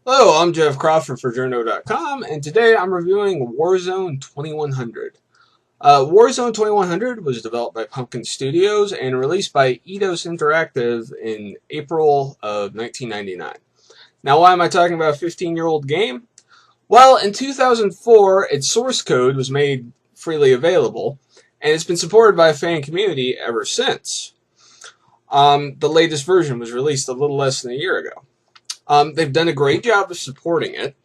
Hello, I'm Jeff Crawford for Journo.com, and today I'm reviewing Warzone 2100. Warzone 2100 was developed by Pumpkin Studios and released by Eidos Interactive in April of 1999. Now, why am I talking about a 15-year-old game? Well, in 2004, its source code was made freely available, and it's been supported by a fan community ever since. The latest version was released a little less than a year ago. They've done a great job of supporting it.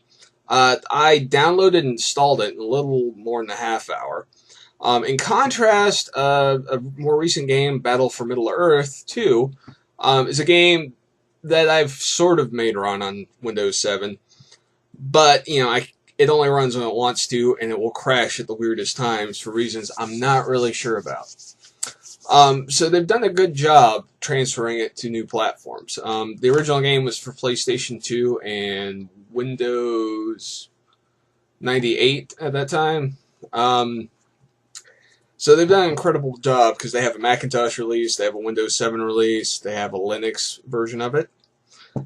I downloaded and installed it in a little more than a half hour. In contrast, a more recent game, Battle for Middle-earth 2, is a game that I've sort of made run on Windows 7, but it only runs when it wants to, and it will crash at the weirdest times for reasons I'm not really sure about. So they've done a good job transferring it to new platforms. The original game was for PlayStation 2 and Windows 98 at that time. So they've done an incredible job because they have a Macintosh release, they have a Windows 7 release, they have a Linux version of it.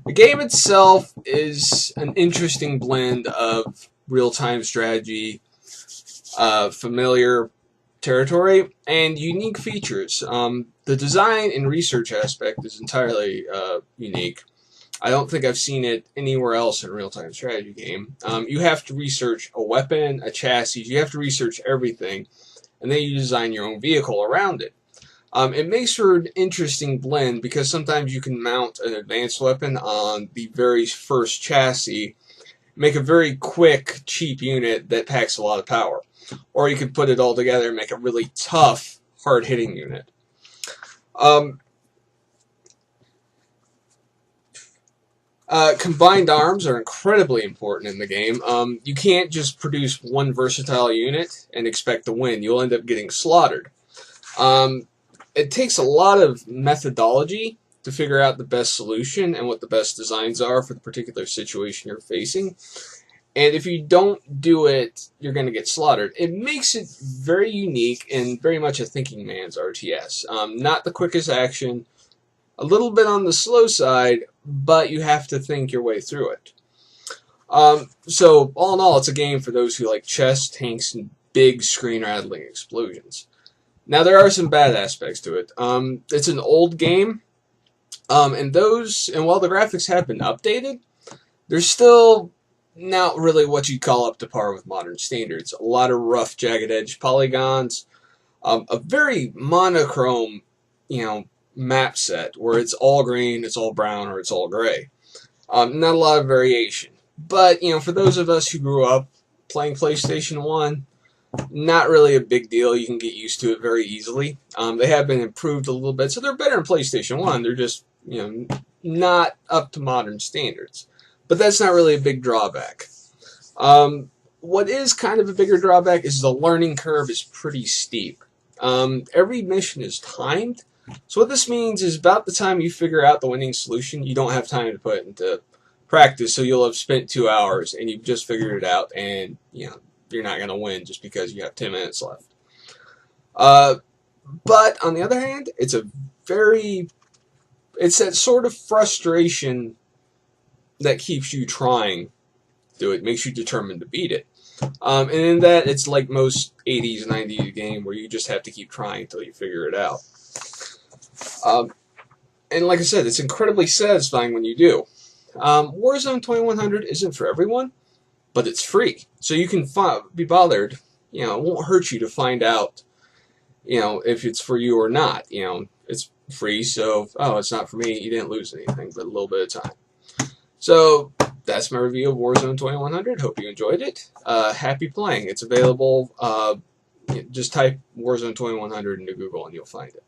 The game itself is an interesting blend of real-time strategy, familiar territory, and unique features. The design and research aspect is entirely unique. I don't think I've seen it anywhere else in a real-time strategy game. You have to research a weapon, a chassis, you have to research everything, and then you design your own vehicle around it. It makes for an interesting blend because sometimes you can mount an advanced weapon on the very first chassis, make a very quick, cheap unit that packs a lot of power. Or you could put it all together and make a really tough, hard-hitting unit. Combined arms are incredibly important in the game. You can't just produce one versatile unit and expect to win. You'll end up getting slaughtered. It takes a lot of methodology to figure out the best solution and what the best designs are for the particular situation you're facing. And if you don't do it, you're going to get slaughtered. It makes it very unique and very much a thinking man's RTS. Not the quickest action, a little bit on the slow side, but you have to think your way through it. So, all in all, it's a game for those who like chess, tanks, and big screen-rattling explosions. Now, there are some bad aspects to it. It's an old game, and while the graphics have been updated, they're still not really what you'd call up to par with modern standards. A lot of rough, jagged edge polygons, a very monochrome, map set where it's all green, it's all brown, or it's all gray. Not a lot of variation. But, for those of us who grew up playing PlayStation 1, not really a big deal. You can get used to it very easily. They have been improved a little bit, so they're better in PlayStation 1. They're just, not up to modern standards. But that's not really a big drawback. What is kind of a bigger drawback is the learning curve is pretty steep. Every mission is timed, so what this means is about the time you figure out the winning solution, you don't have time to put it into practice, so you'll have spent 2 hours and you've just figured it out, and you're not going to win just because you have 10 minutes left. But on the other hand, it's that sort of frustration that keeps you trying to do it, makes you determined to beat it. And in that, it's like most 80s, 90s game where you just have to keep trying until you figure it out. And like I said, it's incredibly satisfying when you do. Warzone 2100 isn't for everyone, but it's free. So you can be bothered. It won't hurt you to find out, if it's for you or not. It's free, so, it's not for me. You didn't lose anything, but a little bit of time. So, that's my review of Warzone 2100. Hope you enjoyed it. Happy playing. It's available. Just type Warzone 2100 into Google and you'll find it.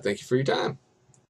Thank you for your time.